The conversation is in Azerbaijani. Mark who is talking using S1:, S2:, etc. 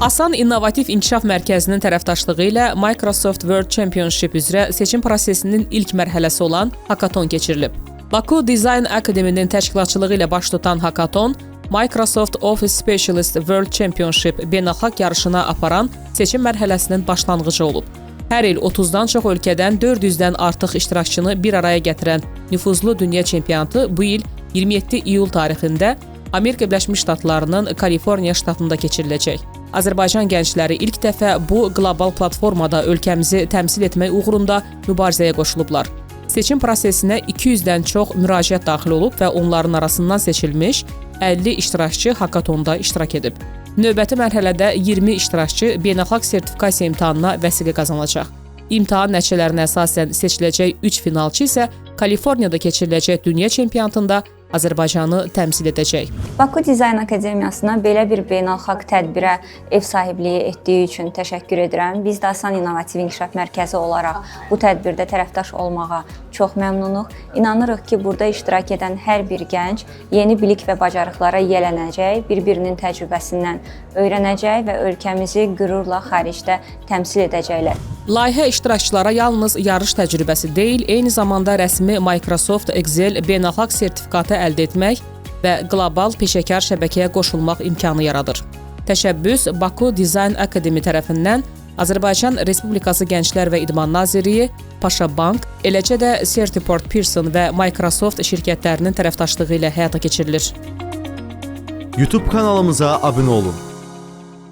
S1: Asan İnnovativ İnkişaf Mərkəzinin tərəfdaşlığı ilə Microsoft World Championship üzrə seçim prosesinin ilk mərhələsi olan hakaton keçirilib. Baku Design Academy-nin təşkilatçılığı ilə baş tutan hakaton, Microsoft Office Specialist World Championship beynəlxalq yarışına aparan seçim mərhələsinin başlanğıcı olub. Hər il 30-dan çox ölkədən 400-dən artıq iştirakçını bir araya gətirən nüfuzlu dünya çempionatı bu il 27 iyul tarixində Amerika Birləşmiş Ştatlarının Kaliforniya ştatında keçiriləcək. Azərbaycan gəncləri ilk dəfə bu qlobal platformada ölkəmizi təmsil etmək uğrunda mübarizəyə qoşulublar. Seçim prosesinə 200-dən çox müraciət daxil olub və onların arasından seçilmiş 50 iştirakçı hakatonda iştirak edib. Növbəti mərhələdə 20 iştirakçı beynəlxalq sertifikasiya imtahanına vəsiqə qazanacaq. İmtahan nəticələrinə əsasən seçiləcək 3 finalçı isə Kaliforniyada keçiriləcək dünya çempionatında Azərbaycanı təmsil edəcək.
S2: Baku Dizayn Akademiyasına belə bir beynəlxalq tədbirə ev sahibliyi etdiyi üçün təşəkkür edirəm. Biz də Asan İnnovativ İnkişaf Mərkəzi olaraq bu tədbirdə tərəfdaş olmağa çox məmnunuq. İnanırıq ki, burada iştirak edən hər bir gənc yeni bilik və bacarıqlara yiyələnəcək, bir-birinin təcrübəsindən öyrənəcək və ölkəmizi qürurla xaricdə təmsil edəcəklər.
S1: Layihə iştirakçılara yalnız yarış təcrübəsi deyil, eyni zamanda rəsmi Microsoft Excel beynəlxalq sertifikatı əldə etmək və qlobal peşəkar şəbəkəyə qoşulmaq imkanı yaradır. Təşəbbüs Baku Design Academy tərəfindən Azərbaycan Respublikası Gənclər və İdman Nazirliyi, Paşa Bank, eləcə də Certiport Pearson və Microsoft şirkətlərinin tərəfdaşlığı ilə həyata keçirilir.
S3: YouTube kanalımıza abunə olun.